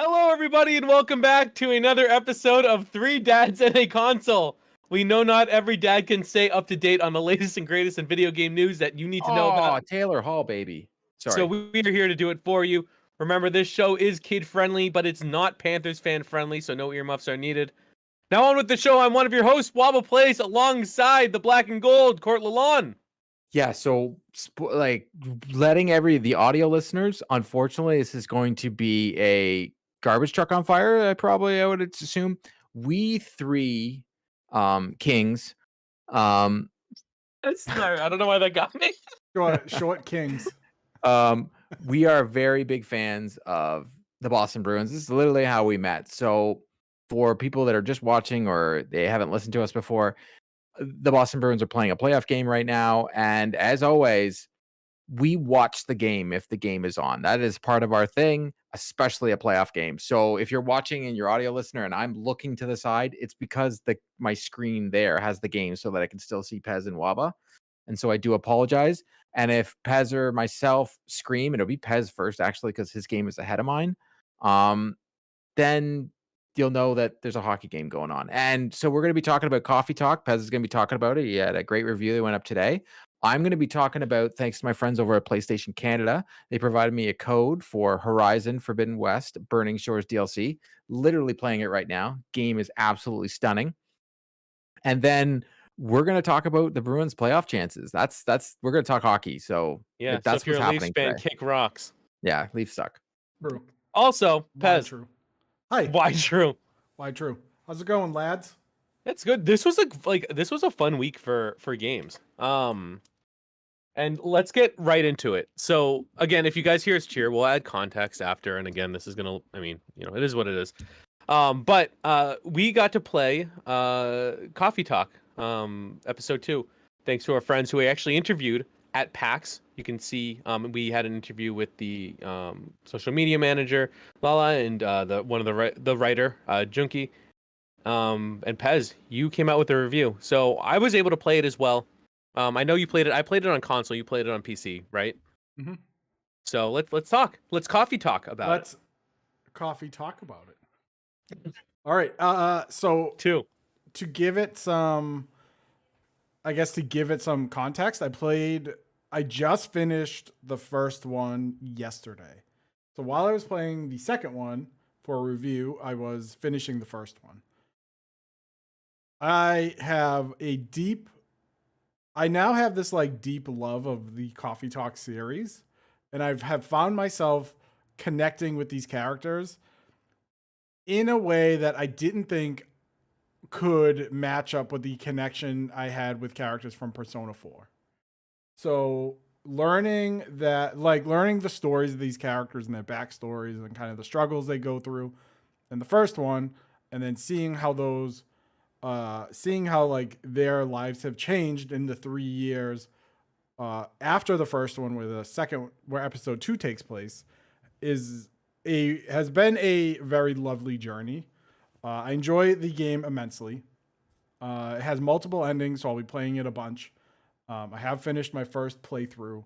Hello, everybody, and welcome back to another episode of Three Dads and a Console. We know not every dad can stay up to date on the latest and greatest in video game news that you need to know about. Taylor Hall, baby. So Sorry. we're here to do it for you. Remember, this show is kid-friendly, but it's not Panthers fan-friendly, so no earmuffs are needed. Now on with the show, I'm one of your hosts, Wobble Plays, alongside the Black and Gold, Court Lalonde. Yeah, so letting the audio listeners, unfortunately, this is going to be a garbage truck on fire. I would assume. We three kings. Sorry, I don't know why that got me. Short kings. We are very big fans of the Boston Bruins. This is literally how we met. So for people that are just watching or they haven't listened to us before, the Boston Bruins are playing a playoff game right now. And as always, we watch the game if the game is on. That is part of our thing, especially a playoff game. So if you're watching and you're audio listener and I'm looking to the side, it's because my screen there has the game so that I can still see Pez and Waba. And so I do apologize. And if Pez or myself scream, it'll be Pez first, actually, because his game is ahead of mine. Then you'll know that there's a hockey game going on. And so we're going to be talking about Coffee Talk. Pez is going to be talking about it. He had a great review that went up today. I'm going to be talking about, thanks to my friends over at PlayStation Canada, they provided me a code for Horizon Forbidden West Burning Shores DLC. Literally playing it right now. Game is absolutely stunning. And then we're going to talk about the Bruins playoff chances. We're going to talk hockey. So Yeah, that's so if you're what's a Leafs happening fan, today. kick rocks. Yeah, Leafs suck. True. Also, Why Pez, true? Hi. why true? Why true? How's it going, lads? That's good. This was a fun week for games. And let's get right into it. So again, if you guys hear us cheer, we'll add context after. And again, this is gonna, it is what it is. But we got to play Coffee Talk, episode 2, thanks to our friends who we actually interviewed at PAX. You can see we had an interview with the social media manager Lala and the writer Junkie. And Pez, you came out with a review, so I was able to play it as well. I know you played it. I played it on console. You played it on PC, right? Mm-hmm. So let's talk. Let's coffee talk about Let's coffee talk about it. All right. So Two. to give it some, context, I just finished the first one yesterday. So while I was playing the second one for a review, I was finishing the first one. I now have this deep love of the Coffee Talk series, and have found myself connecting with these characters in a way that I didn't think could match up with the connection I had with characters from Persona 4. So learning the stories of these characters and their backstories and kind of the struggles they go through in the first one, and then seeing how their lives have changed in the 3 years after the first one, where episode 2 takes place, has been a very lovely journey. I enjoy the game immensely. It has multiple endings, so I'll be playing it a bunch. I have finished my first playthrough.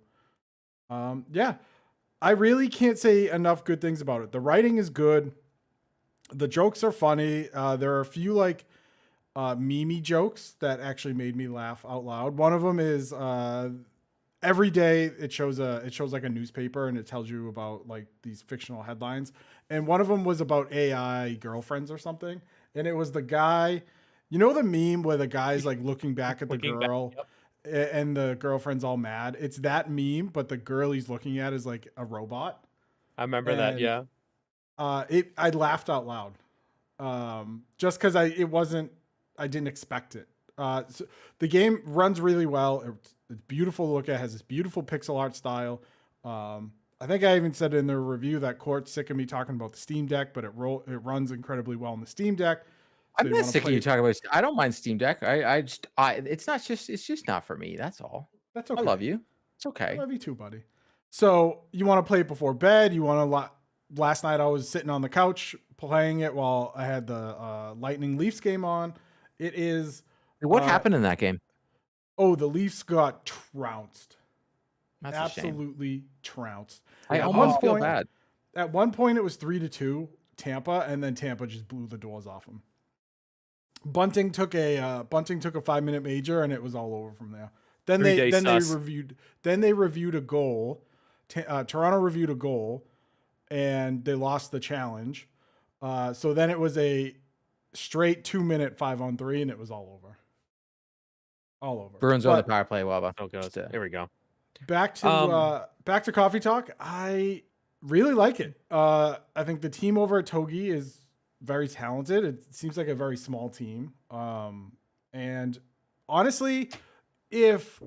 I really can't say enough good things about it. The writing is good. The jokes are funny. There are a few meme jokes that actually made me laugh out loud. One of them is every day it shows like a newspaper and it tells you about these fictional headlines. And one of them was about AI girlfriends or something. And it was the guy, the meme where the guy's looking back at the girl and the girlfriend's all mad. It's that meme, but the girl he's looking at is a robot. I remember that. Yeah. I laughed out loud. Just because I didn't expect it. So the game runs really well. It's beautiful to look at. It has this beautiful pixel art style. I think I even said in the review that Court's sick of me talking about the Steam Deck, but it runs incredibly well on the Steam Deck. So I'm not sick of you talking about. I don't mind Steam Deck. It's just not for me. That's all. That's okay. I love you. It's okay. I love you too, buddy. So you want to play it before bed? Last night I was sitting on the couch playing it while I had the Lightning Leafs game on. It is. What happened in that game? Oh, the Leafs got trounced. That's absolutely trounced. I almost feel bad. At one point, it was 3-2 Tampa, and then Tampa just blew the doors off them. Bunting took a 5-minute major, and it was all over from there. Then they reviewed a goal. Toronto reviewed a goal, and they lost the challenge. So then it was a straight 2-minute 5-on-3, and it was all over. All over. Bruins on the power play, Waba. Oh god, here we go. Back to coffee talk. I really like it. I think the team over at Togi is very talented. It seems like a very small team. And honestly, if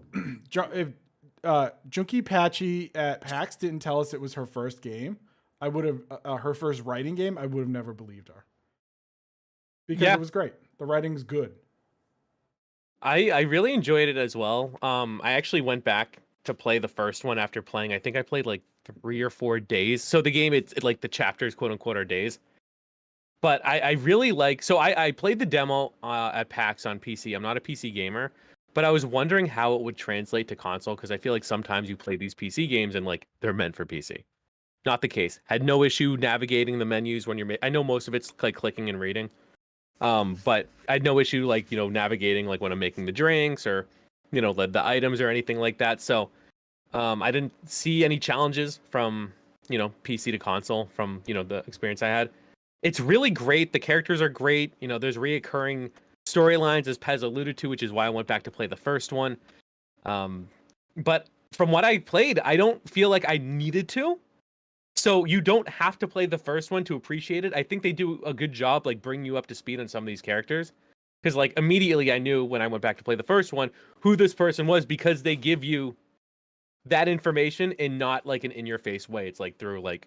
Junkie Patchy at PAX didn't tell us it was her first game, I would have her first writing game. I would have never believed her because it was great. The writing's good. I really enjoyed it as well. I actually went back to play the first one after playing. I think I played like 3 or 4 days. So the game, it's like the chapters, quote unquote, are days. But I really like. So I played the demo at PAX on PC. I'm not a PC gamer, but I was wondering how it would translate to console because I feel like sometimes you play these PC games and like they're meant for PC. Not the case. Had no issue navigating the menus when you're. I know most of it's like clicking and reading. But I had no issue like navigating like when I'm making the drinks or the items or anything like that. So I didn't see any challenges from PC to console from the experience I had. It's really great. The characters are great. There's reoccurring storylines as Pez alluded to, which is why I went back to play the first one. But from what I played, I don't feel like I needed to. So you don't have to play the first one to appreciate it. I think they do a good job like bringing you up to speed on some of these characters. Because like immediately I knew when I went back to play the first one who this person was because they give you that information in not like an in-your-face way. It's like through like,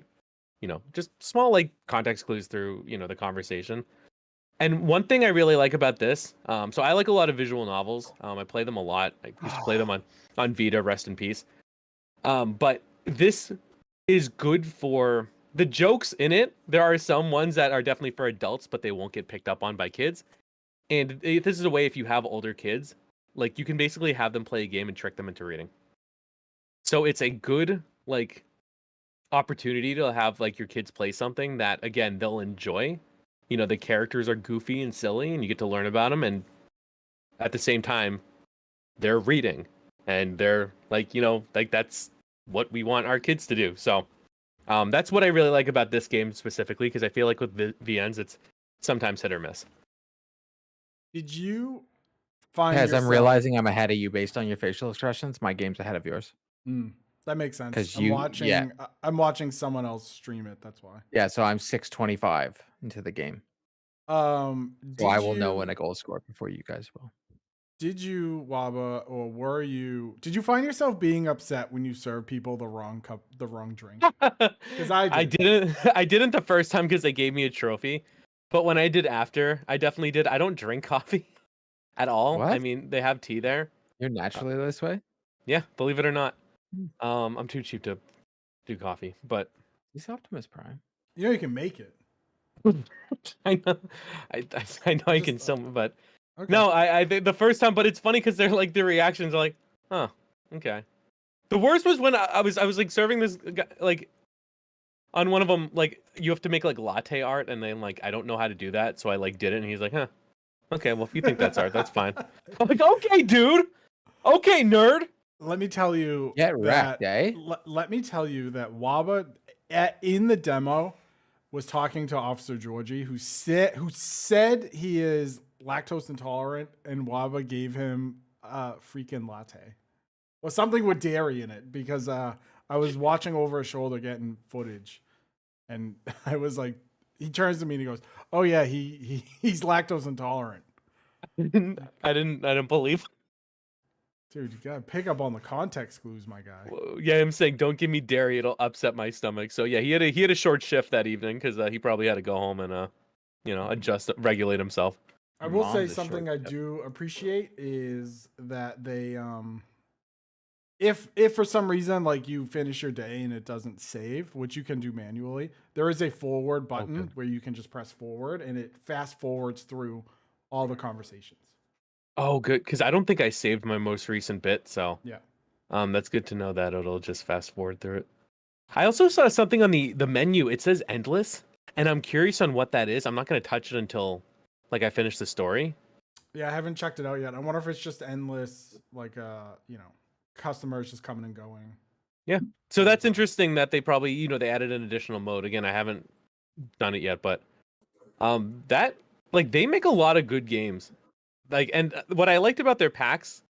just small like context clues through, the conversation. And one thing I really like about this, so I like a lot of visual novels. I play them a lot. I used to play them on Vita, rest in peace. But this is good for the jokes in it. There are some ones that are definitely for adults, but they won't get picked up on by kids. And this is a way if you have older kids, like you can basically have them play a game and trick them into reading. So it's a good like opportunity to have like your kids play something that again they'll enjoy. The characters are goofy and silly, and you get to learn about them, and at the same time, they're reading, and they're like like that's what we want our kids to do. So that's what I really like about this game specifically, because I feel like with VNs, it's sometimes hit or miss. Did you find As I'm realizing I'm ahead of you based on your facial expressions, my game's ahead of yours. That makes sense. 'Cause I'm watching someone else stream it. That's why. Yeah, so I'm 625 into the game. So I will know when a goal is scored before you guys will. Did you, Waba, or did you find yourself being upset when you served people the wrong cup, the wrong drink? Because I did. I didn't the first time because they gave me a trophy. But when I did after, I definitely did. I don't drink coffee at all. What? I mean, they have tea there. You're naturally this way? Yeah, believe it or not. I'm too cheap to do coffee, but He's Optimus Prime. You can make it. I know, I know I can still, but Okay. no, I the first time, but it's funny because they're like the reactions are like, huh, okay. The worst was when I was like serving this guy, like on one of them, like you have to make like latte art, and then like I don't know how to do that, so I like did it, and he's like, huh, okay, well if you think that's art, that's fine. I'm like, okay, dude, okay, nerd. Let me tell you. Get wrecked, eh? Let me tell you that Waba in the demo was talking to Officer Georgie, who said he is lactose intolerant, and Waba gave him a freaking latte. Well, something with dairy in it, because I was watching over his shoulder getting footage, and I was like, he turns to me and he goes, "Oh yeah, he's lactose intolerant." I didn't believe. Dude, you gotta pick up on the context clues, my guy. Yeah, I'm saying don't give me dairy; it'll upset my stomach. So yeah, he had a short shift that evening because he probably had to go home and adjust, regulate himself. I will say something I do appreciate is that they if for some reason like you finish your day and it doesn't save, which you can do manually, there is a forward button where you can just press forward and it fast forwards through all the conversations. Oh, good, because I don't think I saved my most recent bit, so yeah, that's good to know that it'll just fast forward through it. I also saw something on the menu. It says endless. and I'm curious on what that is. I'm not going to touch it until like I finish the story. Yeah, I haven't checked it out yet. I wonder if it's just endless, like customers just coming and going. Yeah. So that's interesting that they probably, they added an additional mode. Again, I haven't done it yet, but that like they make a lot of good games. Like, and what I liked about their packs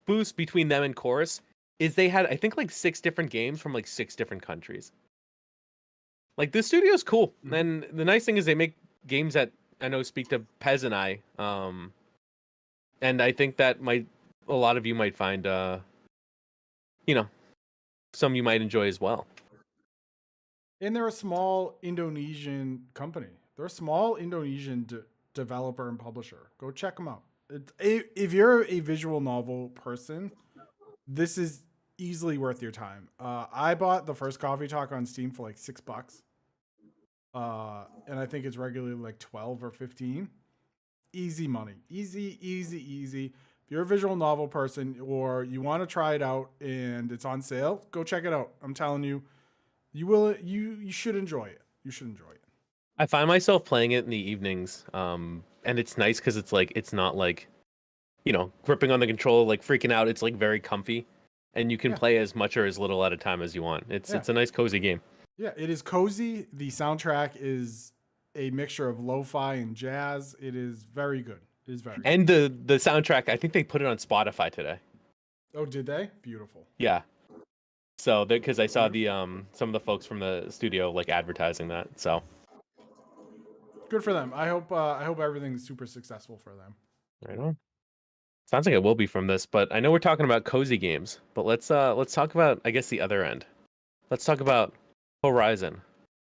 boost between them and Chorus is they had, I think, like 6 different games from like 6 different countries. Like, this studio's cool. And the nice thing is they make games that I know speak to Pez and I. And I think that a lot of you might find, some you might enjoy as well. And they're a small Indonesian company. They're a small Indonesian developer and publisher. Go check them out. If you're a visual novel person, this is easily worth your time. I bought the first Coffee Talk on Steam for like $6. And I think it's regularly like 12 or 15. Easy money. Easy. If you're a visual novel person or you want to try it out and it's on sale, go check it out. I'm telling you, you should enjoy it. You should enjoy it. I find myself playing it in the evenings, and it's nice because it's not like, gripping on the controller, like freaking out. It's like very comfy, and you can play as much or as little at a time as you want. It's a nice cozy game. Yeah, it is cozy. The soundtrack is a mixture of lo-fi and jazz. It is very good. It is very good. And the soundtrack, I think they put it on Spotify today. Oh, did they? Beautiful. Yeah. So because I saw the some of the folks from the studio like advertising that. So good for them. I hope everything's super successful for them. Right on. Sounds like it will be from this, but I know we're talking about cozy games. But let's talk about, I guess, the other end. Let's talk about Horizon.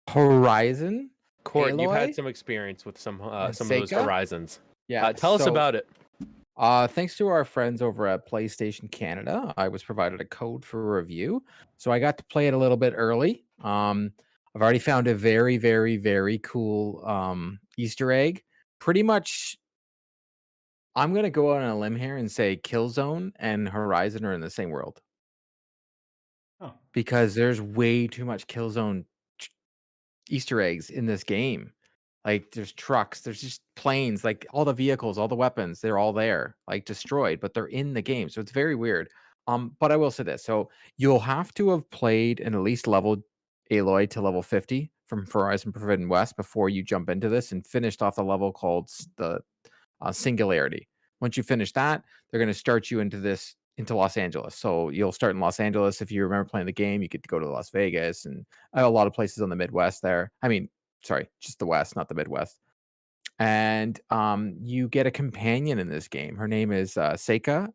Horizon? Court, Aloy? you've had some experience with some of those Sega? Horizons. Yeah. Tell us about it. Thanks to our friends over at PlayStation Canada, I was provided a code for review, so I got to play it a little bit early. I've already found a very, very, very cool Easter egg. Pretty much, I'm gonna go out on a limb here and say Killzone and Horizon are in the same world. Oh. Because there's way too much Killzone Easter eggs in this game. Like, there's trucks, there's just planes, like all the vehicles, all the weapons, they're all there, like destroyed, but they're in the game. So it's very weird. But I will say this. So you'll have to have played and at least leveled Aloy to level 50 from Horizon Forbidden West before you jump into this and finished off the level called the Singularity. Once you finish that, they're going to start you into Los Angeles. So you'll start in Los Angeles. If you remember playing the game, you get to go to Las Vegas and a lot of places on the Midwest there. I mean, sorry, just the West, not the Midwest. And you get a companion in this game. Her name is Seika.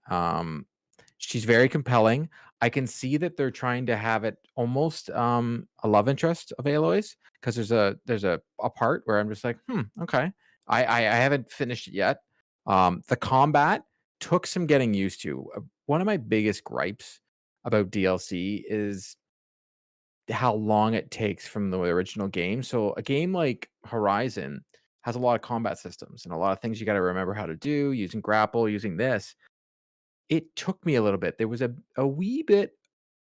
She's very compelling. I can see that they're trying to have it almost a love interest of Aloy's, because there's a part where I'm just like, okay. I haven't finished it yet. The combat took some getting used to. One of my biggest gripes about DLC is how long it takes from the original game. So a game like Horizon has a lot of combat systems and a lot of things you got to remember how to do, using grapple, using this. It took me a little bit. There was a wee bit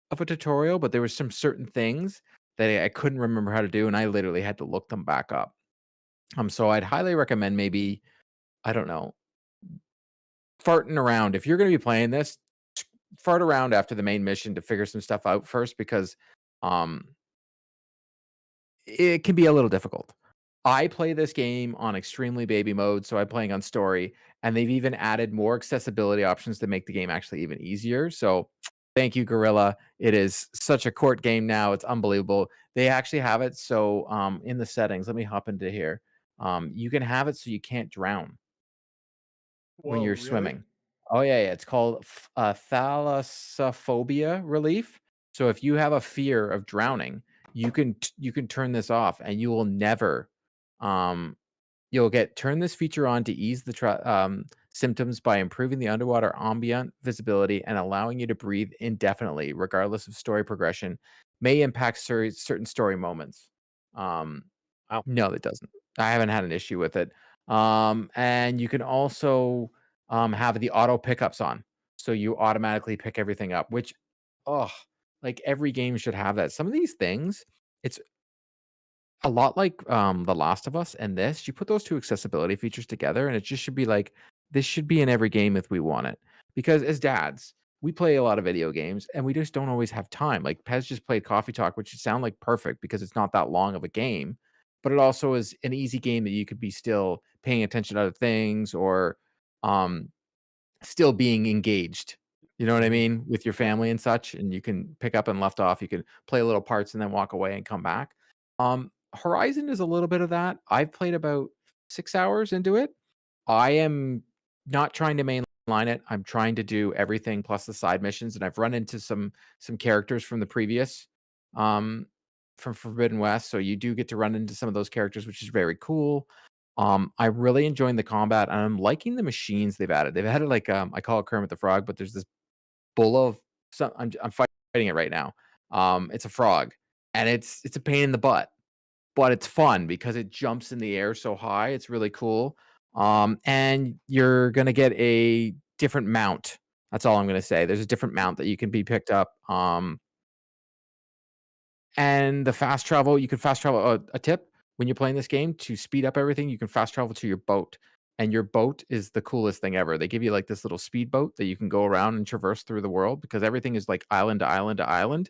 of a tutorial, but there was some certain things that I couldn't remember how to do, and I literally had to look them back up. So I'd highly recommend maybe, I don't know, farting around. If you're going to be playing this, fart around after the main mission to figure some stuff out first, because it can be a little difficult. I play this game on extremely baby mode, so I'm playing on story, and they've even added more accessibility options to make the game actually even easier. So thank you, Gorilla. It is such a court game now. It's unbelievable. They actually have it so in the settings, let me hop into here. You can have it so you can't drown when Whoa, you're really? swimming. Oh yeah. It's called thalassophobia relief. So if you have a fear of drowning, you can turn this off, and you will never turn this feature on to ease the symptoms by improving the underwater ambient visibility and allowing you to breathe indefinitely, regardless of story progression. May impact certain story moments. Wow. No, it doesn't. I haven't had an issue with it. And you can also have the auto pickups on, so you automatically pick everything up, which, like every game should have that. Some of these things, a lot like The Last of Us and this, you put those two accessibility features together, and it just should be like this should be in every game if we want it. Because as dads, we play a lot of video games and we just don't always have time. Like Pez just played Coffee Talk, which would sound like perfect because it's not that long of a game, but it also is an easy game that you could be still paying attention to other things or um still being engaged. You know what I Mhm. mean? With your family and such, and you can pick up and left off. You can play little parts and then walk away and come back. Horizon is a little bit of that. I've played about 6 hours into it. I am not trying to mainline it. I'm trying to do everything plus the side missions, and I've run into some characters from the previous um from Forbidden West. So you do get to run into some of those characters, which is very cool. I'm really enjoying the combat, and I'm liking the machines they've added. They've added like I call it Kermit the Frog, but there's this bull of some. I'm fighting it right now. It's a frog, and it's a pain in the butt, but it's fun because it jumps in the air so high. It's really cool. And you're gonna get a different mount. That's all I'm gonna say. There's a different mount that you can be picked up. And the fast travel, you can fast travel a tip when you're playing this game to speed up everything, you can fast travel to your boat. And your boat is the coolest thing ever. They give you like this little speedboat that you can go around and traverse through the world because everything is like island to island to island.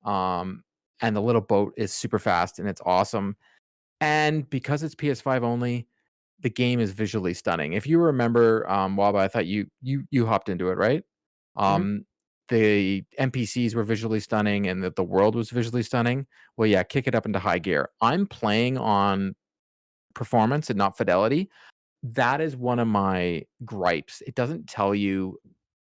Um, and the little boat is super fast and it's awesome. And because it's PS5 only, the game is visually stunning. If you remember, Waba, I thought you hopped into it, right? Mhm. Um, the NPCs were visually stunning and that the world was visually stunning. Well, yeah, kick it up into high gear. I'm playing on performance and not fidelity. That is one of my gripes. It doesn't tell you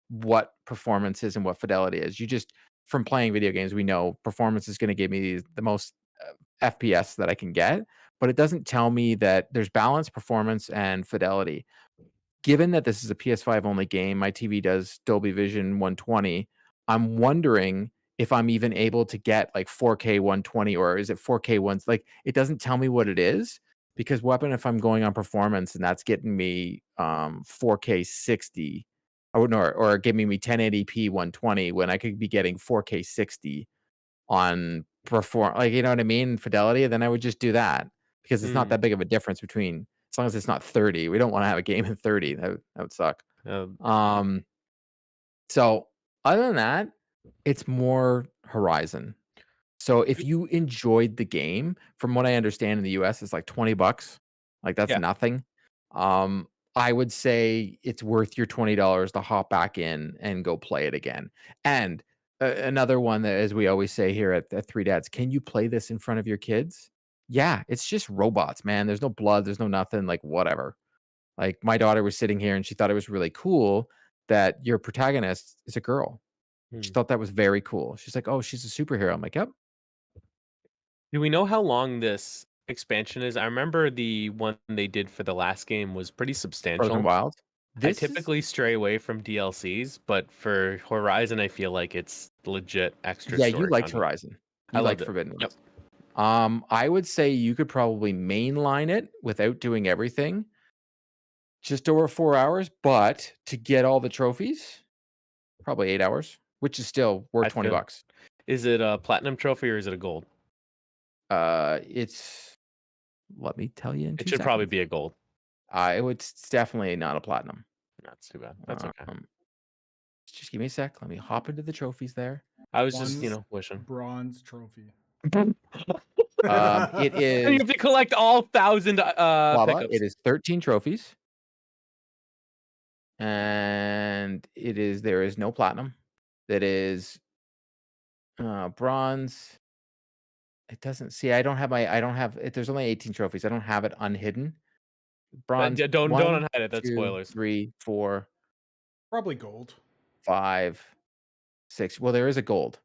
what performance is and what fidelity is. You just from playing video games, we know performance is going to give me the most FPS that I can get, but it doesn't tell me that there's balance, performance, and fidelity. Given that this is a PS5 only game, my TV does Dolby Vision 120. I'm wondering if I'm even able to get like 4K 120 or is it 4K ones? Like it doesn't tell me what it is because weapon if I'm going on performance and that's getting me 4K 60 or giving me 1080p 120 when I could be getting 4K 60 on perform like, you know what I mean, fidelity, then I would just do that because it's not Mm. that big of a difference between as long as it's not 30. We don't wanna have a game in 30. That would suck. Uh, Um, so other than that, it's more Horizon. So if you enjoyed the game, from what I understand in the US, it's like 20 bucks. Like that's yeah. nothing. I would say it's worth your $20 to hop back in and go play it again. And another one that, as we always say here at Three Dads, can you play this in front of your kids? Yeah, it's just robots, man. There's no blood, there's no nothing, like whatever. Like my daughter was sitting here and she thought it was really cool that your protagonist is a girl. She Hmm. thought that was very cool. She's like, "Oh, she's a superhero." I'm like, "Yep, Do we know how long this expansion is? I remember the one they did for the last game was pretty Frozen substantial. Wild." I This is typically stray away from DLCs, but for Horizon, I feel like it's legit extra yeah, you story liked content. Horizon. I You liked loved it. Forbidden Yep. West. I would say you could probably mainline it without doing everything, just over 4 hours, but to get all the trophies, probably 8 hours, which is still worth I 20 feel. bucks. Is it a platinum trophy or is it a gold? It's let me tell you in It 2 should probably seconds. be a gold. It's definitely not a platinum. That's too bad. That's okay. Um, just give me a sec. Let me hop into the trophies there. I was just, One wishing. bronze trophy. It And you is have to collect all 1,000 Lava. pickups. It is 13 trophies. And there is no platinum. That is bronze. It doesn't see. I don't have it. There's only 18 trophies. I don't have it unhidden. Bronze Don't one, unhide it. That's 2, spoilers. 3, 4, Probably gold. 5, 6. Well, there is a gold.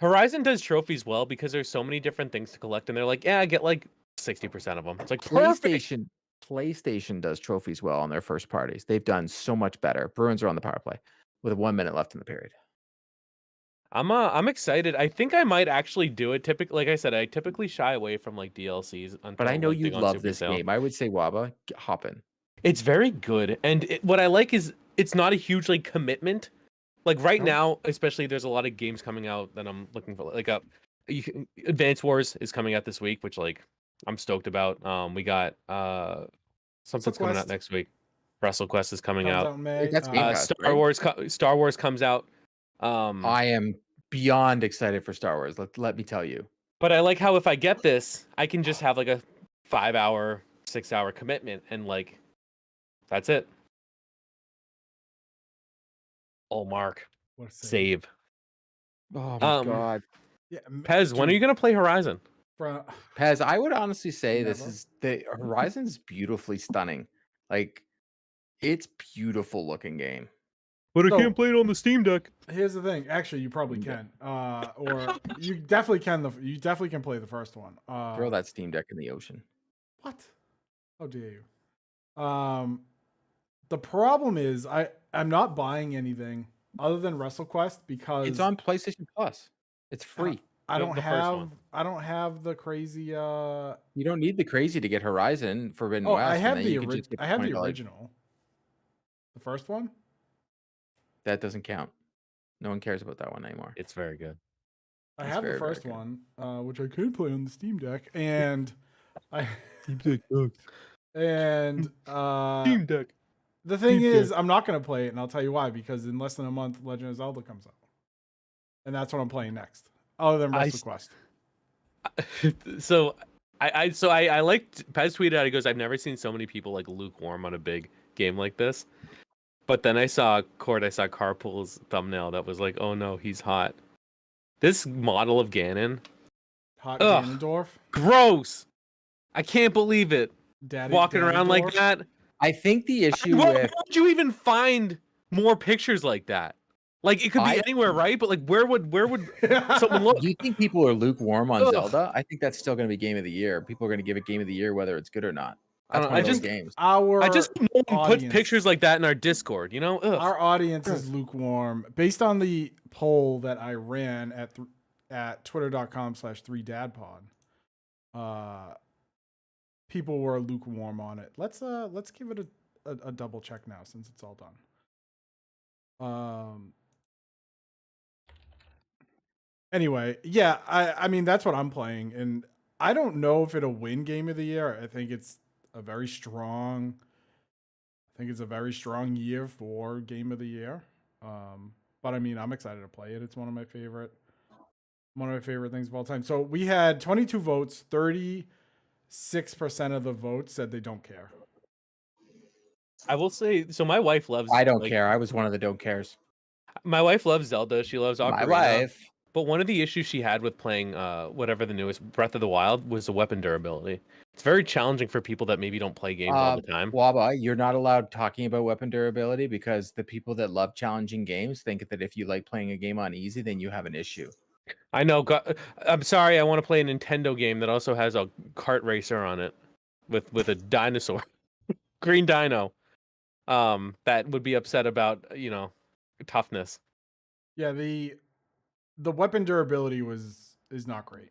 Horizon does trophies well because there's so many different things to collect, and they're like, yeah, get like 60% of them. It's like perfect. PlayStation does trophies well on their first parties. They've done so much better. Bruins are on the power play with 1 minute left in the period. I'm excited. I think I might actually do it. Typically, like I said, I typically shy away from like DLCs But I until know like you they go on love super this sale. game. I would say Waba, hop in. It's very good, and what I like is it's not a huge like commitment. Like right No? now, especially, there's a lot of games coming out that I'm looking for. Like Advance Wars is coming out this week, which like I'm stoked about. We got something's coming out WrestleQuest next week. WrestleQuest is coming comes out. out in May. That's Game Pass, Star right? Wars Star Wars comes out. I am beyond excited for Star Wars. Let me tell you. But I like how if I get this, I can just have like a 5-hour, 6-hour commitment, and like that's it. Oh, Mark, What a save. Oh my Um, god. Yeah, Pez, when are you gonna play Horizon? Pez, I would honestly say this Never. is the Horizon's beautifully stunning. Like, it's beautiful looking game. But I So- can't play it on the Steam Deck. Here's the thing. Actually, you probably Yeah. can. Or you definitely can. You definitely can play the first one. Throw that Steam Deck in the ocean. What? How dare you? The problem is I'm not buying anything other than WrestleQuest because It's on PlayStation Plus. It's free. I The don't first have one. I don't have the crazy. You don't need the crazy to get Horizon Forbidden Oh, West. I and have then the you can just get I have the $20. original. The first one. That doesn't count. No one cares about that one anymore. It's very good. I It's have very, the very first good. one, which I could play on the Steam Deck, and I Steam Deck sucks. and Steam Deck. the thing Steam is, Deck. I'm not gonna play it, and I'll tell you why. Because in less than a month, Legend of Zelda comes out, and that's what I'm playing next. Other than I WrestleQuest. So I liked Pez tweeted out. He goes, "I've never seen so many people like lukewarm on a big game like this." But then I saw Carpool's thumbnail that was like, "Oh no, he's hot." This model of Ganon, Hot Ugh. Ganondorf. gross. I can't believe it. Walking around like Daddy-Dorf. that. I think the issue Where with would you even find more pictures like that? Like it could be I- anywhere, right? But like, where would someone look? do you think people are lukewarm on Ugh. Zelda? I think that's still going to be Game of the Year. People are going to give it Game of the Year whether it's good or not. I That's don't one know, of those games. Our I just no one puts audience- pictures like that in our Discord. You know, Ugh. Our audience is lukewarm based on the poll that I ran at twitter.com/3dadpod. People were lukewarm on it. Let's give it a double check now since it's all done. Anyway, yeah, I mean that's what I'm playing, and I don't know if it'll win Game of the Year. I think it's a very strong year for Game of the Year. But I mean, I'm excited to play it. It's one of my favorite things of all time. So we had 22 votes. 36% of the votes said they don't care. I will say, so my wife loves. I don't like, care. I was one of the don't cares. My wife loves Zelda. She loves Ocarina. My wife. But one of the issues she had with playing whatever the newest Breath of the Wild was the weapon durability. It's very challenging for people that maybe don't play games all the time. Waba, you're not allowed talking about weapon durability because the people that love challenging games think that if you like playing a game on easy, then you have an issue. I know. I'm sorry. I want to play a Nintendo game that also has a kart racer on it with a dinosaur, green dino. That would be upset about toughness. Yeah, the weapon durability is not great,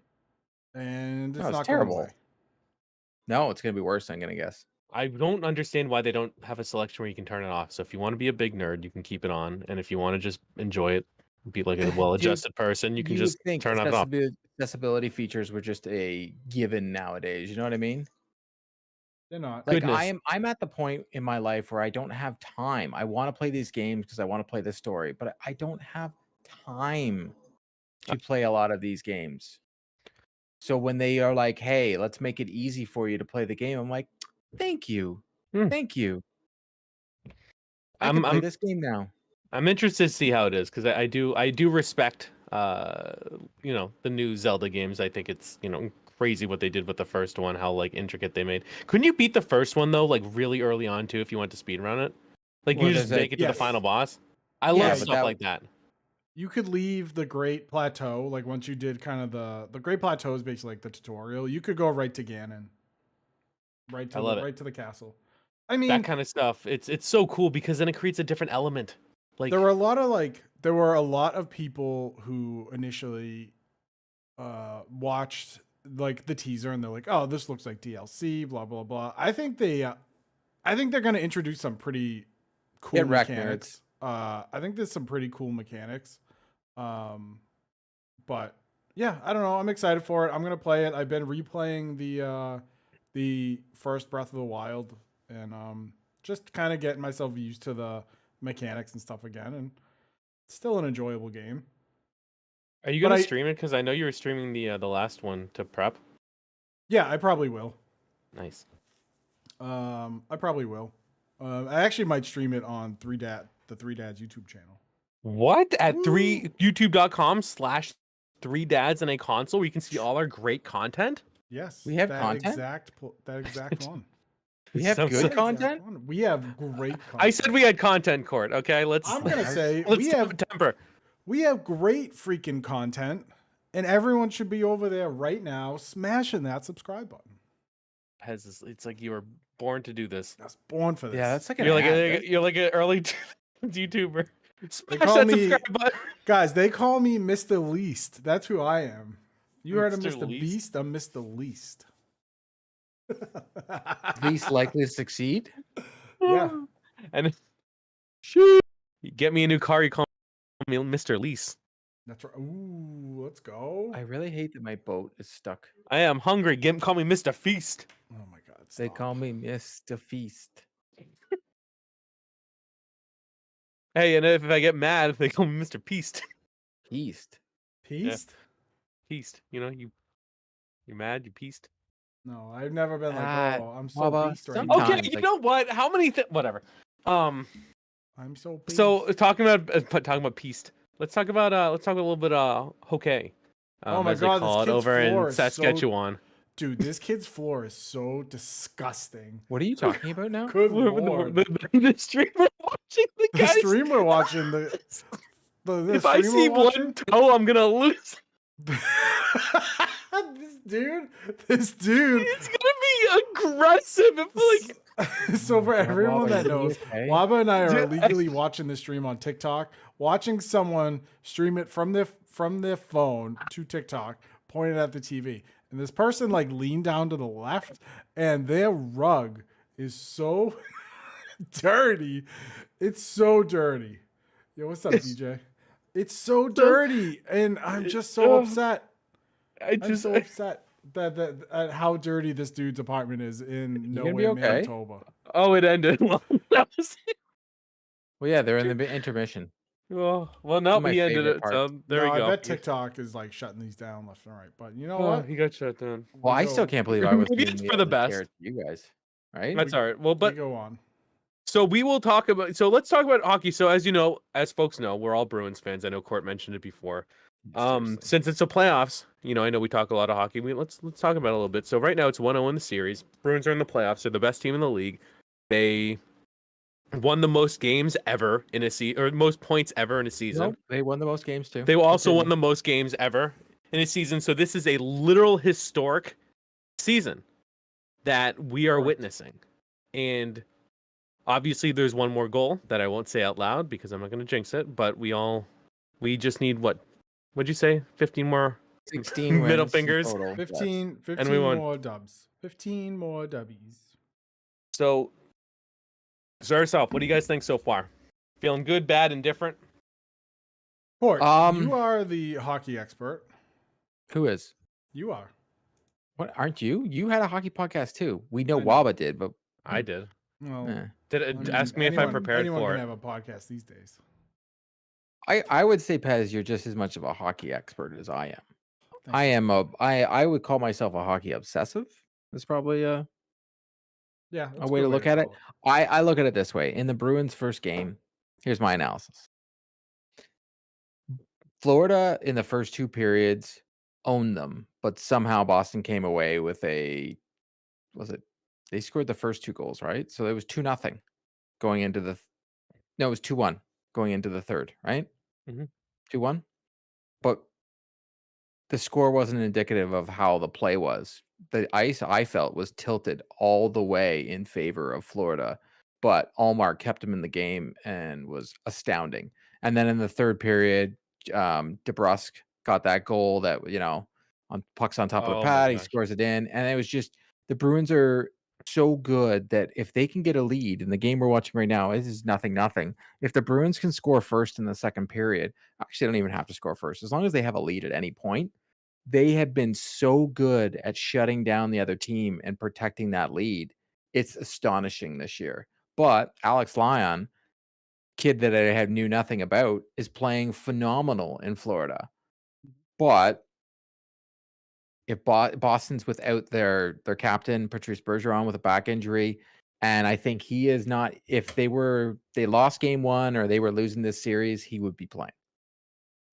and it's No, it's not terrible. going away. No, it's going to be worse, I'm going to guess. I don't understand why they don't have a selection where you can turn it off. So if you want to be a big nerd, you can keep it on, and if you want to just enjoy it, be like a well-adjusted person, you can just would think turn it off. accessibility features were just a given nowadays. You know what I mean? They're not. Like Goodness. I'm at the point in my life where I don't have time. I want to play these games because I want to play this story, but I don't have time to play a lot of these games. So when they are like, "Hey, let's make it easy for you to play the game," I'm like, "Thank you, thank you. I can play this game now." I'm interested to see how it is because I do respect the new Zelda games. I think it's crazy what they did with the first one, how like intricate they made. Couldn't you beat the first one though, like really early on too, if you want to speedrun it? Like Well, you just there's make it to the yes. final boss. I Yeah, love but stuff like that. You could leave the Great Plateau, like once you did kind of the Great Plateau is basically like the tutorial. You could go right to Ganon, right to the castle. I mean, That kind of stuff. It's so cool because then it creates a different element. Like there were a lot of people who initially watched like the teaser and they're like, "Oh, this looks like DLC." Blah blah blah. I think they're going to introduce some pretty cool Get wrecked, mechanics. I think there's some pretty cool mechanics. But yeah, I don't know. I'm excited for it. I'm gonna play it. I've been replaying the first Breath of the Wild, and just kind of getting myself used to the mechanics and stuff again. And it's still an enjoyable game. Are you But gonna I stream it? Because I know you were streaming the last one to prep. yeah, I probably will. Nice. I probably will. I actually might stream it on the Three Dads YouTube channel. What at Woo. youtube.com/3 dads and a console where you can see all our great content? Yes, We have that content? that exact one. We have So- good so- That content? exact one. We have great content. I said we had content, Court. Okay, let's. I'm gonna say let's we keep have it temper. great freaking content, and everyone should be over there right now smashing that subscribe button. It's like you were born to do this. I was born for this. Yeah, that's like an You're like ad. you're like an early YouTuber. Smash call that me- subscribe button. Guys, they call me Mr. Least. That's who I am. You heard of Mr. Mr. Least? Beast? I'm Mr. Least. Least likely to succeed. Yeah. And shoot, you get me a new car. You call me Mr. Lease. That's right. Ooh, let's go. I really hate that my boat is stuck. I am hungry. Call me Mr. Feast. Oh my god. They stop. call me Mr. Feast. Hey, and if I get mad, they call me Mr. Peast. Feast. Peast? Peast. You know, you're mad. You peast. No, I've never been like, Ah, oh, I'm so Bubba, beast right some- now. Okay, Sometimes, you like- know what? How many? Whatever. I'm so beast. So talking about Peast. Let's talk about a little bit Hockey. Oh my as God, they call this it kid's over in floor is so- Saskatchewan. dude, this kid's floor is so disgusting. What are you talking about now? Good The, lord. the streamer watching the The guys. streamer watching the If I see one toe, I'm gonna lose. this dude. It's gonna be aggressive. If like So for everyone that knows, okay? Waba and I are Dude, illegally watching the stream on TikTok, watching someone stream it from their phone to TikTok, pointed at the TV. And this person like leaned down to the left, and their rug is so dirty. It's so dirty. Yo, what's up, DJ? It's so dirty, and I'm just so upset. I'm so upset that at how dirty this dude's apartment is in gonna be nowhere, okay? Manitoba. oh, it ended. Well, that was it. Well, yeah, they're in the intermission. Oh, well, no, my he ended favorite it. part. So there No, we go. I bet TikTok is like shutting these down left and right. But you know Oh, what? he got shut down. Well, I still can't believe I was Maybe being it's the for the only best. carrot to you guys, right? That's all right. Well, We but go on. so we will talk about. So let's talk about hockey. So as you know, as folks know, we're all Bruins fans. I know Court mentioned it before. Seriously. Since it's the playoffs, you know, I know we talk a lot of hockey. Let's talk about it a little bit. So right now it's 1-0 in the series. Bruins are in the playoffs. They're the best team in the league. They won the most games ever in a season, or most points ever in a season. Nope, they won the most games too. They also Continue. won the most games ever in a season. So this is a literal historic season that we are Correct. witnessing. And obviously there's one more goal that I won't say out loud because I'm not going to jinx it, but we just need what'd you say? 15 more 16 middle wins in fingers. total, yes. 15 And we won. more dubs. 15 more W's. So start us off. What do you guys think so far? Feeling good, bad, indifferent? Port, Um, you are the hockey expert. Who is? You are. What aren't you? You had a hockey podcast too. We know I know. Waba did, but I did. Well, eh. Did I it, mean, ask me if I'm anyone- prepared anyone for can it. have a podcast these days. I would say, Pez, you're just as much of a hockey expert as I am. Thank I you. am I would call myself a hockey obsessive. That's probably Yeah, a that's way good to look at it. call I look at it this way. In the Bruins' first game, here's my analysis. Florida in the first two periods owned them, but somehow Boston came away with they scored the first two goals, right? So it was 2-0 going into the no, it was 2-1 going into the third, right? Mhm. 2-1. But the score wasn't indicative of how the play was. The ice, I felt, was tilted all the way in favor of Florida, but Allmark kept him in the game and was astounding. And then in the third period, DeBrusque got that goal that, on pucks on top of Oh the my pad, he gosh. scores it in. And it was just, the Bruins are so good that if they can get a lead in the game we're watching right now, it is 0-0. If the Bruins can score first in the second period, actually, they don't even have to score first. As long as they have a lead at any point, they have been so good at shutting down the other team and protecting that lead. It's astonishing this year. But Alex Lyon, kid that I had knew nothing about, is playing phenomenal in Florida. But if Boston's without their captain, Patrice Bergeron, with a back injury, and I think he is not, if they lost game one or they were losing this series, he would be playing.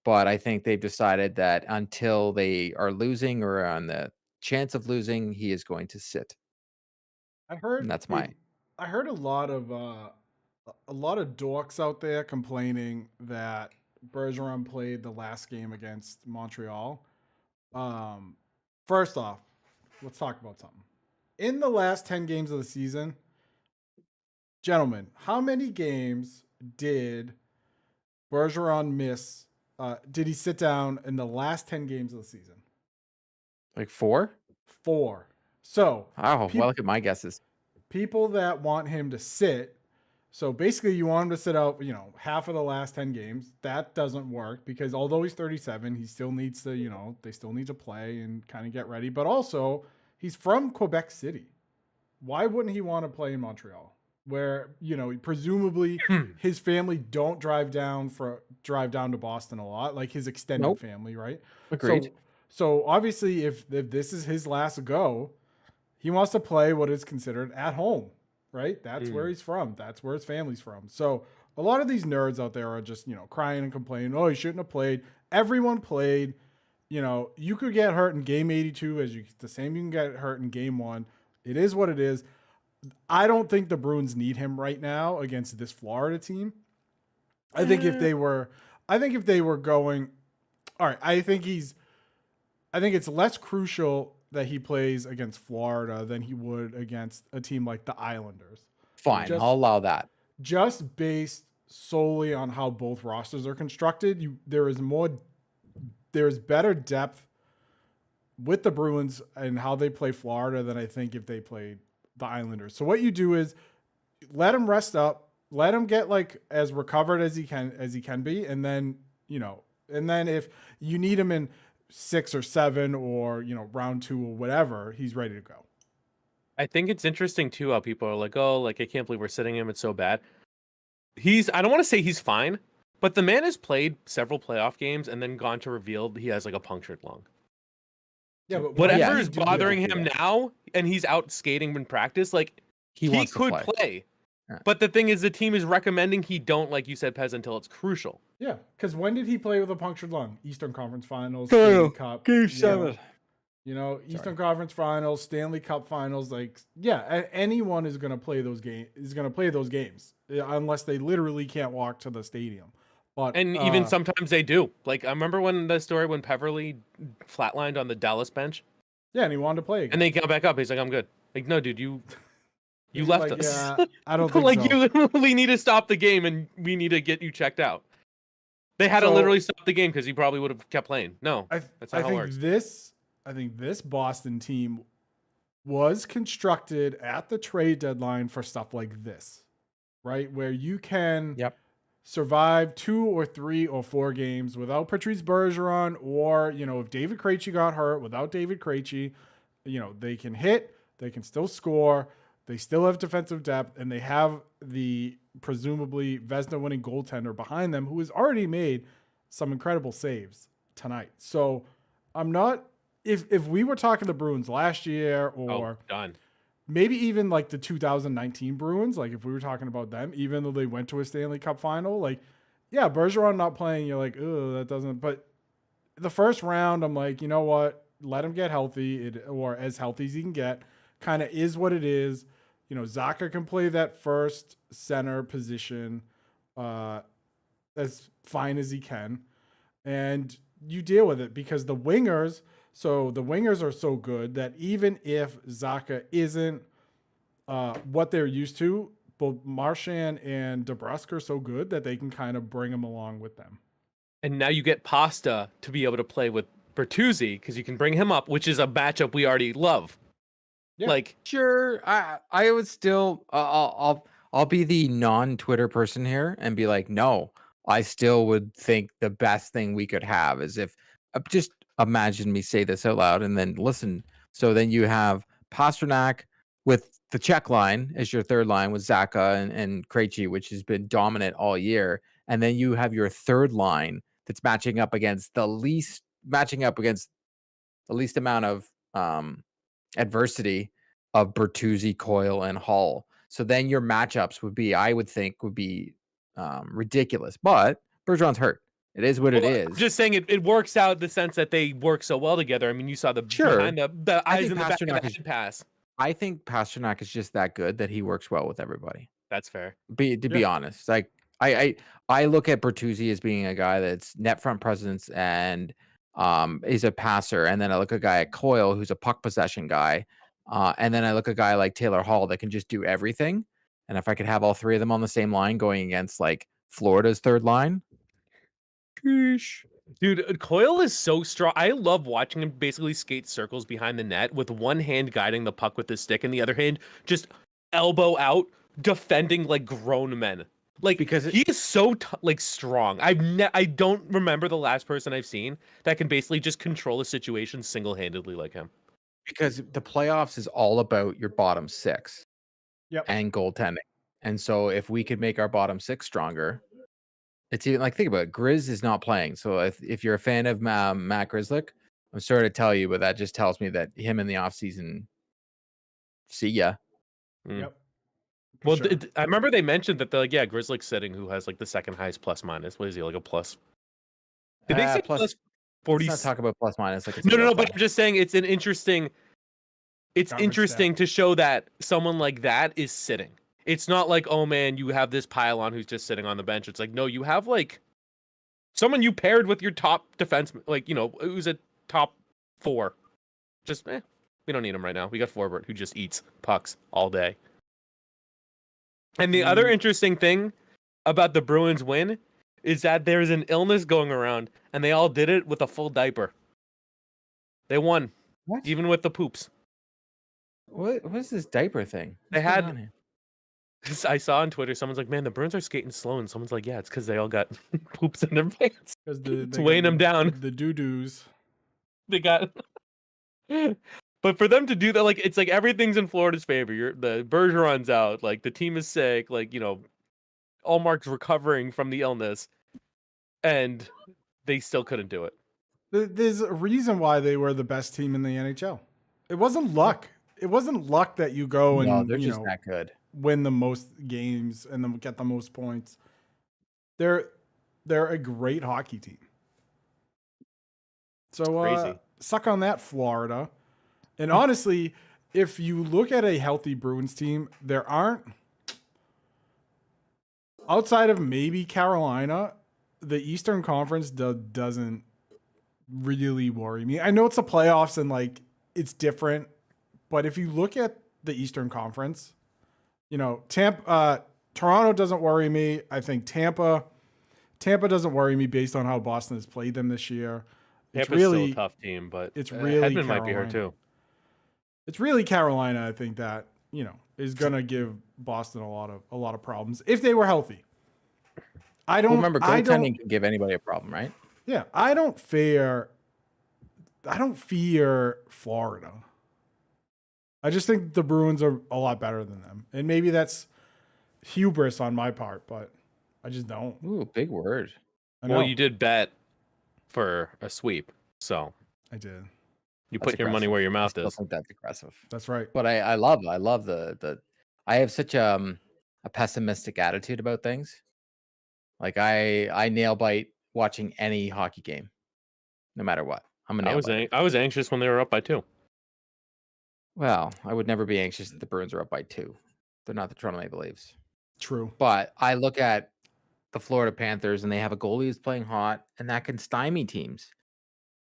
But I think they've decided that until they are losing or on the chance of losing, he is going to sit. I And heard that's my I heard a lot of dorks out there complaining that Bergeron played the last game against Montreal. First off, let's talk about something. In the last 10 games of the season, gentlemen, how many games did Bergeron miss? Did he sit down in the last 10 games of the season? like 4. 4. So, Oh, well, look at my guesses. people that want him to sit, so basically you want him to sit out, half of the last 10 games. That doesn't work because although he's 37, he still needs to, they still need to play and kind of get ready. But also, he's from Quebec City. Why wouldn't he want to play in Montreal? Where, presumably his family don't drive down to Boston a lot, like his extended family, right? Agreed. So obviously if this is his last go, he wants to play what is considered at home, right? That's where he's from. That's where his family's from. So a lot of these nerds out there are just, crying and complaining, oh, he shouldn't have played. Everyone played. You could get hurt in game 82 as the same you can get hurt in game 1. It is what it is. I don't think the Bruins need him right now against this Florida team. I think if they were going, all right, I think it's less crucial that he plays against Florida than he would against a team like the Islanders. Fine, I'll allow that. Just based solely on how both rosters are constructed, there's better depth with the Bruins and how they play Florida than I think if they played the Islanders. So what you do is let him rest up, let him get as recovered as he can be, and then if you need him in 6 or 7 or round 2 or whatever, he's ready to go. I think it's interesting too how people are like, oh, I can't believe we're sitting him. It's so bad. I don't want to say he's fine, but the man has played several playoff games and then gone to reveal he has a punctured lung. Yeah, but whatever is bothering him now, and he's out skating in practice, he could play. Yeah. But the thing is, the team is recommending he don't, like you said, Pez, until it's crucial. Yeah, because when did he play with a punctured lung? Eastern Conference Finals, Stanley Cup, Game 7. Eastern Conference Finals, Stanley Cup Finals. Anyone is going to play those games unless they literally can't walk to the stadium. But even sometimes they do. I remember when Peverley flatlined on the Dallas bench. Yeah, and he wanted to play again. And then he got back up. He's like, I'm good. No, dude, you left us. Yeah, I don't think so. You literally need to stop the game, and we need to get you checked out. They had to literally stop the game because he probably would have kept playing. No, that's not how it works. I think this Boston team was constructed at the trade deadline for stuff like this, right? Where you can survive 2 or 3 or 4 games without Patrice Bergeron, or, if David Krejci got hurt, without David Krejci, they can hit, they can still score, they still have defensive depth, and they have the presumably Vezina-winning goaltender behind them who has already made some incredible saves tonight. So I'm not, if we were talking the Bruins last year or done. Maybe even the 2019 Bruins, if we were talking about them, even though they went to a Stanley Cup final, Bergeron not playing, you're like, oh, that doesn't. But the first round, I'm like, you know what? Let him get healthy, or as healthy as he can get. Kind of is what it is. Zacha can play that first center position as fine as he can, and you deal with it because the wingers. So the wingers are so good that even if Zacha isn't what they're used to, both Marchand and DeBrusk are so good that they can kind of bring him along with them. And now you get Pasta to be able to play with Bertuzzi because you can bring him up, which is a matchup we already love. Yeah. Sure, I would still I'll be the non-Twitter person here and be like, no, I still would think the best thing we could have is if just imagine me say this out loud and then listen. So then you have Pasternak with the Czech line as your third line with Zaka and Krejci, which has been dominant all year. And then you have your third line that's matching up against the least amount of adversity of Bertuzzi, Coyle, and Hull. So then your matchups would be, I would think, ridiculous. But Bergeron's hurt. It is what it Well, is. I'm just saying it works out in the sense that they work so well together. I mean, you saw the Sure. behind the I eyes think in the back of Pasternak the head pass. I think Pasternak is just that good that he works well with everybody. That's fair. To be honest, like I look at Bertuzzi as being a guy that's net front presence and is a passer, and then I look at a guy at Coyle who's a puck possession guy, and then I look at a guy like Taylor Hall that can just do everything. And if I could have all three of them on the same line going against like Florida's third line, sheesh. Dude, Coyle is so strong. I love watching him basically skate circles behind the net with one hand guiding the puck with his stick and the other hand just elbow out defending like grown men. Like Because he is so like strong. I don't remember the last person I've seen that can basically just control a situation single-handedly like him. Because the playoffs is all about your bottom six. Yep. And goaltending. And so if we could make our bottom six stronger, it's even like, think about it. Grizz is not playing. So if you're a fan of Matt Grizzlick, I'm sorry to tell you, but that just tells me that him in the offseason, see ya. Yep. Well, Sure. I remember they mentioned that they're like, yeah, Grizzlick's sitting who has like the second highest plus minus. What is he, like a plus? Did they say plus 40? Let's not talk about plus minus like it's No, PFL. but I'm just saying it's an interesting. It's Garbage interesting to show that someone like that is sitting. It's not like, oh man, you have this pylon who's just sitting on the bench. It's like, no, you have like someone you paired with your top defenseman, like, you know, who's a top 4. Just, we don't need him right now. We got Forbert who just eats pucks all day. And the other interesting thing about the Bruins win is that there's an illness going around and they all did it with a full diaper. They won. What? Even with the poops. What is this diaper thing? They What's going had- on here? I saw on Twitter, someone's like, man, the Bruins are skating slow. And someone's like, yeah, it's because they all got poops in their pants. Because It's weighing them down. The doo-doos. They got... But for them to do that, like, it's like everything's in Florida's favor. The Bergeron's out. Like, the team is sick. Like, you know, Allmark's recovering from the illness. And they still couldn't do it. There's a reason why they were the best team in the NHL. It wasn't luck. It wasn't luck that you go and No, they're you just know, that good. win the most games and then get the most points. They're a great hockey team. So Crazy. suck on that, Florida. And honestly, if you look at a healthy Bruins team, there aren't, outside of maybe Carolina, the Eastern Conference doesn't really worry me. I know it's the playoffs and like it's different, but if you look at the Eastern Conference, you know, Toronto doesn't worry me. I think Tampa doesn't worry me based on how Boston has played them this year. It's Tampa's really still a tough team, but it's really Hedman might be hurt Carolina. too. It's really Carolina, I think, that, you know, is gonna give Boston a lot of problems if they were healthy. I don't Remember, I don't goaltending can give anybody a problem, right? Yeah, I don't fear Florida. I just think the Bruins are a lot better than them. And maybe that's hubris on my part, but I just don't. Ooh, big word. I know. Well, you did bet for a sweep, so I did. you That's put your money aggressive. where your I mouth still is. think that's aggressive. That's right. But I love the I have such a pessimistic attitude about things. Like I nail bite watching any hockey game, no matter what. I'm a nail biter. I was anxious when they were up by 2. Well, I would never be anxious that the Bruins are up by 2. They're not the Toronto Maple Leafs. True. But I look at the Florida Panthers and they have a goalie who's playing hot, and that can stymie teams.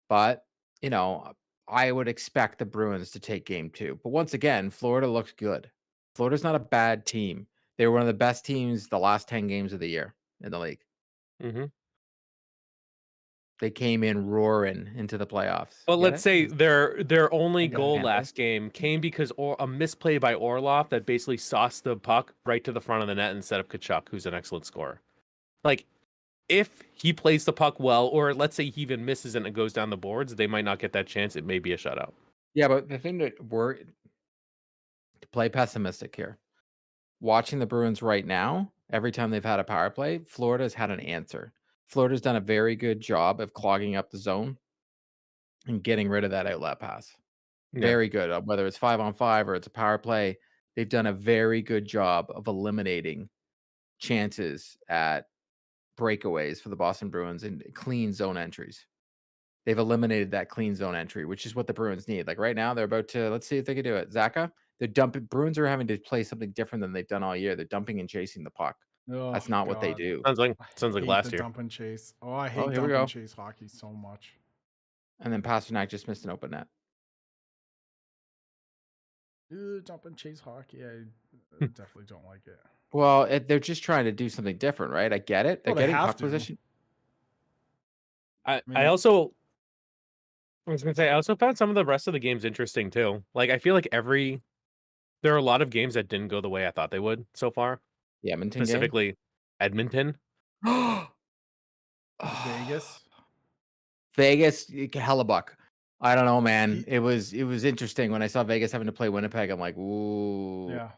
But, you know, I would expect the Bruins to take game 2. But once again, Florida looks good. Florida's not a bad team. They were one of the best teams the last 10 games of the year in the league. Mm-hmm. They came in roaring into the playoffs. But Get let's it? say their only I got it goal handled. last game came because a misplay by Orlov that basically sauced the puck right to the front of the net instead of Kachuk, who's an excellent scorer. Like, if he plays the puck well, or let's say he even misses and it goes down the boards, they might not get that chance. It may be a shutout. Yeah, but the thing that we're to play pessimistic here, watching the Bruins right now, every time they've had a power play, Florida's had an answer. Florida's done a very good job of clogging up the zone and getting rid of that outlet pass. Yeah. Very good. Whether it's 5-on-5 or it's a power play, they've done a very good job of eliminating chances at breakaways for the Boston Bruins and clean zone entries. They've eliminated that clean zone entry, which is what the Bruins need. Like right now, they're about to, let's see if they can do it. Zaka, they're dumping. Bruins are having to play something different than they've done all year. They're dumping and chasing the puck. Oh, That's not what they God. do. Sounds like I hate last the year. dump and chase. Oh, I Oh, hate here we dump go. and chase hockey so much. And then Pasternak just missed an open net. Dump and chase hockey. I definitely don't like it. Well, they're just trying to do something different, right? I get it. They're Well, they getting have puck to. position. I mean- also was gonna say I also found some of the rest of the games interesting too. Like I feel like there are a lot of games that didn't go the way I thought they would so far. The Edmonton game. Specifically, Edmonton. Vegas. Vegas, Hellebuck. I don't know, man. It was interesting when I saw Vegas having to play Winnipeg. I'm like, ooh. Yeah.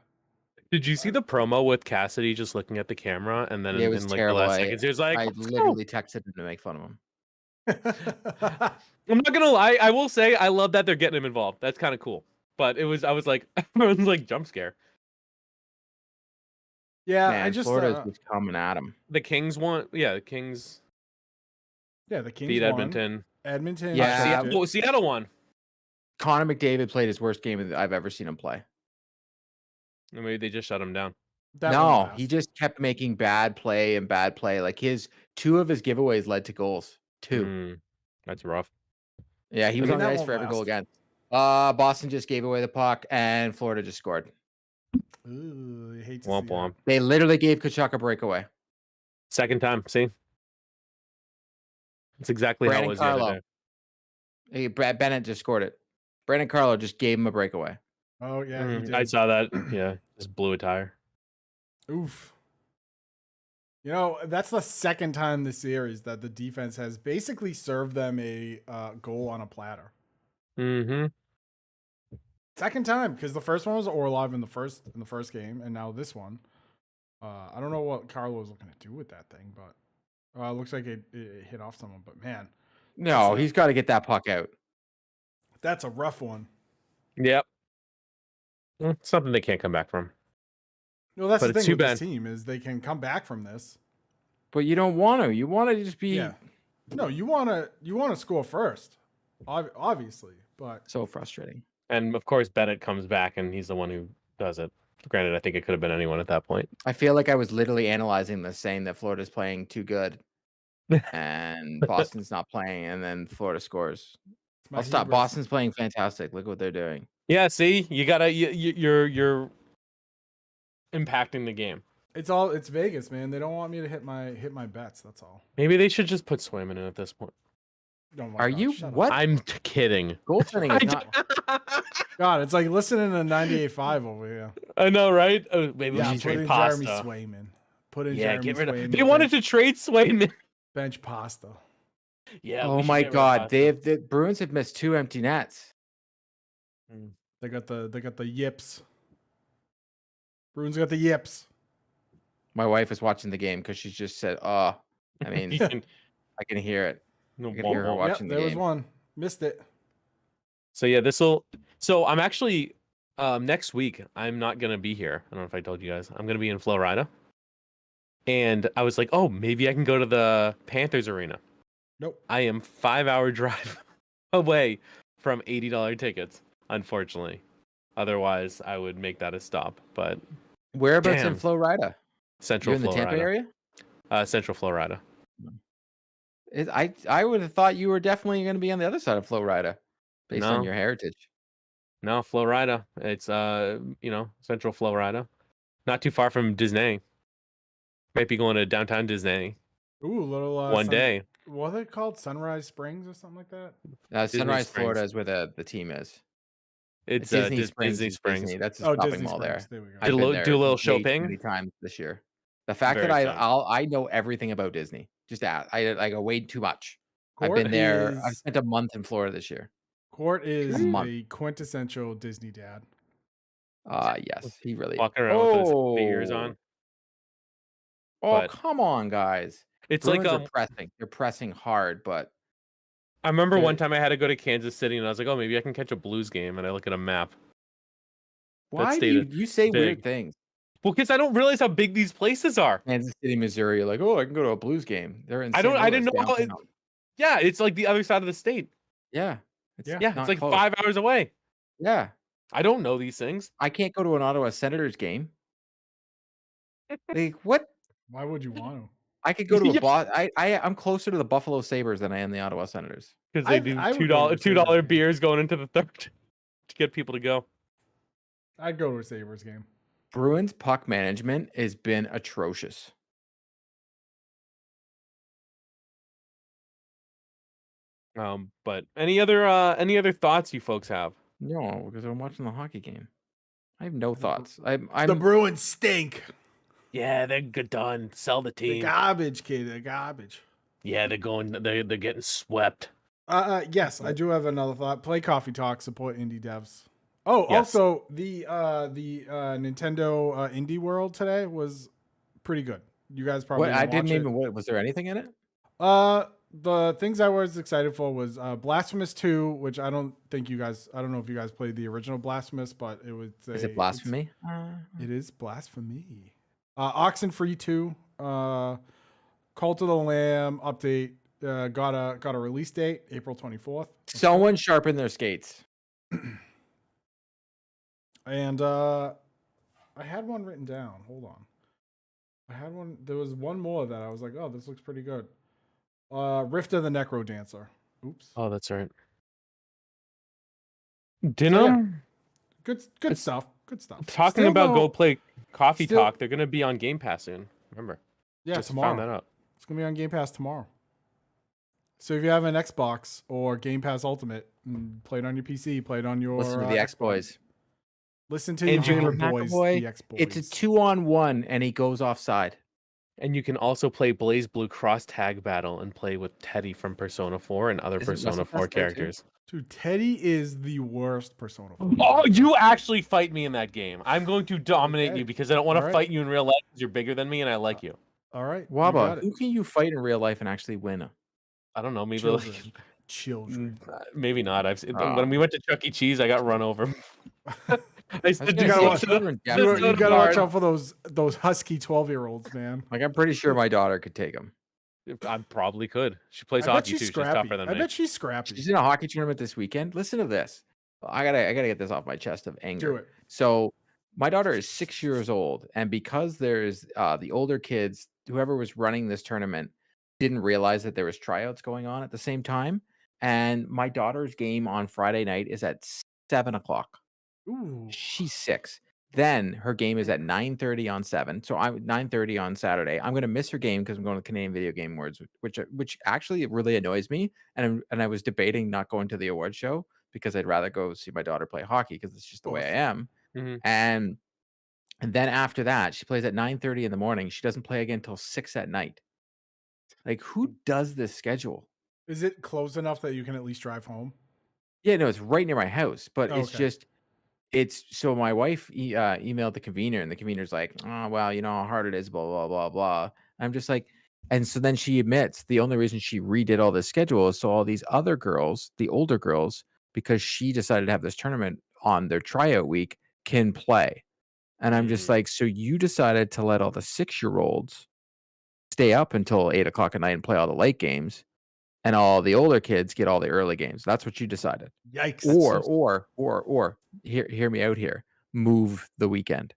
Did you see the promo with Cassidy just looking at the camera and then It was in like terrible. the last seconds he was like, I "Let's go." literally texted him to make fun of him. I'm not gonna lie, I will say I love that they're getting him involved. That's kind of cool. But I was like, everyone's like jump scare. Yeah, Man, I just Florida's just coming at him. The Kings won. Yeah, the Kings the Kings beat won. Edmonton. Edmonton. Yeah. sucked it. Seattle won. Connor McDavid played his worst game that I've ever seen him play. Maybe they just shut him down. That No, won't he last. just kept making bad play. Like two of his giveaways led to goals. Two. That's rough. Yeah, he was mean, on the that ice won't for every goal last. again. Boston just gave away the puck, and Florida just scored. Ooh, I hate to Womp see that. womp. They literally gave Kachuk a breakaway. Second time. See, it's exactly how it Brandon was the other Carlo. day. Hey, Brad Bennett just scored it. Brandon Carlo just gave him a breakaway. Oh yeah, he did. I saw that. Yeah, just blew a tire. Oof. You know, that's the second time this series that the defense has basically served them a goal on a platter. Mm-hmm. Second time, because the first one was Orlov in the first game, and now this one. I don't know what Carlo was looking to do with that thing, but it looks like it hit off someone. But man, No, he's got to get that puck out. that's a rough one. Yep. It's something they can't come back from. No, that's But the it's thing too with this bad. team is they can come back from this. But you don't want to. You want to just be No, you wanna score first, obviously, but so frustrating. And of course, Bennett comes back, and he's the one who does it. Granted, I think it could have been anyone at that point. I feel like I was literally analyzing this, saying that Florida's playing too good, and Boston's not playing, and then Florida scores. my I'll stop. hubris. Boston's playing fantastic. Look what they're doing. Yeah. See, you're impacting the game. It's Vegas, man. They don't want me to hit my bets. That's all. Maybe they should just put Swayman in at this point. Oh my Are God, you shut up. what? I'm kidding. Goaltending is not. God, it's like listening to 98.5 over here. I know, right? Oh, maybe Yeah, we put should trade in pasta. Jeremy Swayman. Put in Yeah, Jeremy get rid of. Swayman. They wanted to trade Swayman. bench pasta. Yeah. Oh we should my get rid of God, Pasta. the Bruins have missed 2 empty nets. They got the yips. Bruins got the yips. My wife is watching the game because she just said, "Oh, I mean, You can- I can hear it." no, I can hear her won't. watch- Yep, watching the there was game. one. Missed it. So yeah, So I'm actually next week. I'm not gonna be here. I don't know if I told you guys. I'm gonna be in Florida, and I was like, oh, maybe I can go to the Panthers arena. Nope. I am 5-hour drive away from $80 tickets. Unfortunately, otherwise I would make that a stop. But Whereabouts in Damn. Florida? Central You're in the Florida. Tampa area? Central Florida. I would have thought you were definitely going to be on the other side of Florida, based on No. your heritage. No, Florida. It's Central Florida. Not too far from Disney. Might be going to downtown Disney Ooh, little one day. What are they called? Sunrise Springs or something like that? Sunrise, Springs. Florida is where the team is. It's Disney Disney Springs. Springs. is Disney. That's a Oh, shopping Disney mall Springs. there. There we go. I've been there Do a little way too shopping? many times this year. The fact that Very sound. I know everything about Disney. Just I go way too much. I've Court been there. I've is spent a month in Florida this year. Court A is month. the quintessential Disney dad. Yes, he really is. Walking around with his goofy ears Oh. on. Oh, But come on, guys. it's like Bruins are pressing. They're pressing hard, but I remember Get one it? time I had to go to Kansas City and I was like, oh, maybe I can catch a Blues game, and I look at a map. why do state is you say weird big. things? Well, because I don't realize how big these places are. Kansas City, Missouri, you're like, "Oh, I can go to a Blues game." They're in I St. didn't Louis, know how downtown. yeah, it's like the other side of the state. Yeah. It's Yeah. Yeah, it's not like close. 5 hours away. Yeah. I don't know these things. I can't go to an Ottawa Senators game. Like, what? Why would you want to? I could go to a Yeah, I'm closer to the Buffalo Sabres than I am the Ottawa Senators. because they do I would go to a $2 Sabres game. beers going into the third to get people to go. I'd go to a Sabres game. Bruins puck management has been atrocious. But any other thoughts you folks have? No, because I'm watching the hockey game. I have no thoughts. The I'm Bruins stink. Yeah, they're good done. Sell the They're team. garbage, kid. They're garbage. Yeah, they're getting swept. Yes, I do have another thought. Play Coffee Talk, support indie devs. Oh, Yes. also the Nintendo Indie World today was pretty good. You guys probably what I didn't didn't watch even was there anything in it? it. The things I was excited for was Blasphemous 2, which I don't know if you guys played the original Blasphemous, but it was Is it blasphemy? It is blasphemy. Oxenfree 2, Cult of the Lamb update got a release date, April 24th. Someone sharpen their skates. And I had one written down. Hold on. There was one more that I was like, oh, this looks pretty good. Rift of the Necro Dancer. Oops. Oh, that's right. Denim. Good It's- stuff. Good stuff. Talking Still about no- Go Play Coffee still- Talk, they're gonna be on Game Pass soon. Remember? Yeah, Just tomorrow. found that out. It's gonna be on Game Pass tomorrow. So if you have an Xbox or Game Pass Ultimate, play it on your PC, play it on your Listen to the X Boys. Listen to your And you favorite can- boys, McAvoy, the X Boys. It's a 2-on-1 and he goes offside. And you can also play Blaze Blue Cross Tag Battle and play with Teddy from Persona 4 and other Isn't Persona Russell 4 Fest there too? characters. Dude, Teddy is the worst Persona 4. Oh, you actually fight me in that game. I'm going to dominate Okay. you because I don't want to Alright. fight you in real life because you're bigger than me and I like you. All right. you Waba, got it. who can you fight in real life and actually win? I don't know, maybe Children. like, Children. maybe not. I've seen, Ah. when we went to Chuck E. Cheese, I got run over. I gonna stood You gotta say watch- children You, definitely you That's gotta hard. watch out for those husky 12-year-olds, man. Like, I'm pretty sure my daughter could take him. I probably could. She plays I bet hockey she's too. She's scrappy. tougher than I me. bet she's scrappy. She's in a hockey tournament this weekend. Listen to this. I gotta get this off my chest of anger. Do it. So my daughter is 6 years old, and because there's the older kids, whoever was running this tournament didn't realize that there was tryouts going on at the same time. And my daughter's game on Friday night is at 7:00. Ooh. She's 6. Then her game is at 9:30 on 7. So I'm 9:30 on Saturday. I'm gonna miss her game because I'm going to Canadian Video Game Awards, which actually really annoys me. And I was debating not going to the award show because I'd rather go see my daughter play hockey because it's just the way I am. Mhm. And then after that, she plays at 9:30 in the morning. She doesn't play again until 6 at night. Like, who does this schedule? Is it close enough that you can at least drive home? Yeah, no, it's right near my house, but it's Okay. just so my wife emailed the convener, and the convener's like, oh, well, you know how hard it is, blah, blah, blah, blah. I'm just like, and so then she admits the only reason she redid all this schedule is so all these other girls, the older girls, because she decided to have this tournament on their tryout week, can play. And I'm just like, so you decided to let all the 6-year-olds stay up until 8:00 at night and play all the late games, and all the older kids get all the early games. That's what you decided. Yikes. Or hear me out here. Move the weekend.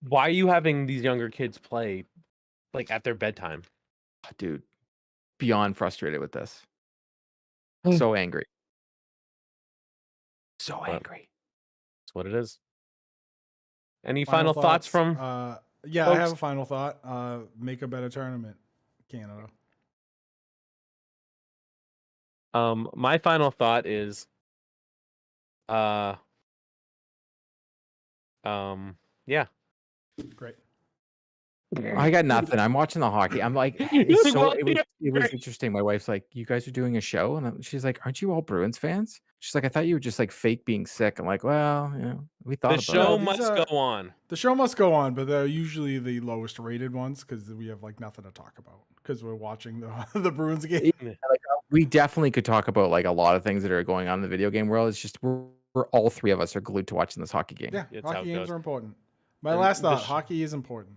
Why are you having these younger kids play like at their bedtime? Dude, beyond frustrated with this. Hmm. So angry. So But- angry. That's what it is. Any final thoughts from? Yeah, I folks? have a final thought. Make a better tournament, Canada. My final thought is, yeah, Great. I got nothing. I'm watching the hockey. I'm like, it was interesting. My wife's like, "You guys are doing a show," and she's like, "Aren't you all Bruins fans?" She's like, "I thought you were just like fake being sick." I'm like, "Well, we thought The about show it." these must are- go on. The show must go on, but they're usually the lowest rated ones because we have like nothing to talk about because we're watching the Bruins game. We definitely could talk about like a lot of things that are going on in the video game world. It's just we're all three of us are glued to watching this hockey game. Yeah, It's how hockey it games goes. are important. My And last the thought: hockey is important.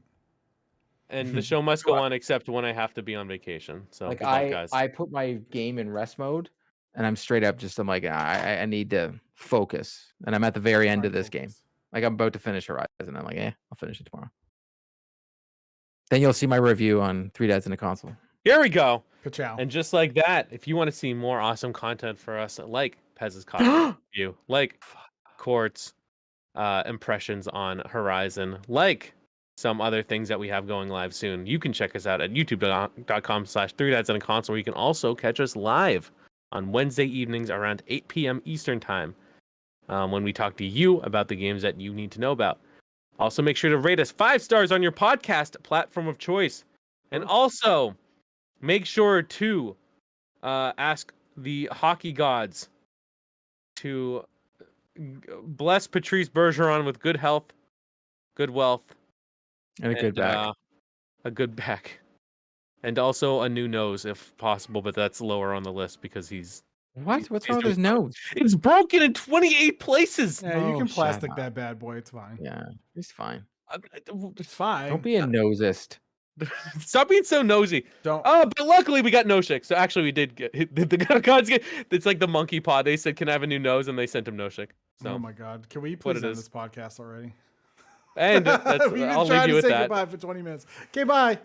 And the show must go on except when I have to be on vacation. So Like good luck, guys. I put my game in rest mode, and I'm straight up just I'm like I need to focus, and I'm at the very end Try of and this game. focus. Like I'm about to finish Horizon, and I'm like, I'll finish it tomorrow. Then you'll see my review on 3 Dads and a Console. Here we go. Ka-chow. And just like that, if you want to see more awesome content for us, like Pez's coffee review, like Court's impressions on Horizon, like some other things that we have going live soon, you can check us out at youtube.com/3dadsandaconsole, where you can also catch us live on Wednesday evenings around 8 p.m. Eastern time, when we talk to you about the games that you need to know about. Also, make sure to rate us 5 stars on your podcast platform of choice. And also, make sure to ask the hockey gods to bless Patrice Bergeron with good health, good wealth, And a good back. a good back, and also a new nose if possible. But that's lower on the list because he's What's wrong with doing his nose? It's broken in 28 places. Yeah, you Oh, can shut plastic up. that bad boy. It's fine. Yeah, he's fine. It's fine. Don't be a nosist. Stop being so nosy. Don't. Oh, but luckily we got no shik. So actually we did get the gods get. It's like the monkey pod. They said, "Can I have a new nose?" And they sent him no shik. So Oh my God! Can we what please it end is. this podcast already? and that's, We've been I'll leave trying you to with say that. goodbye for 20 minutes. Okay, bye.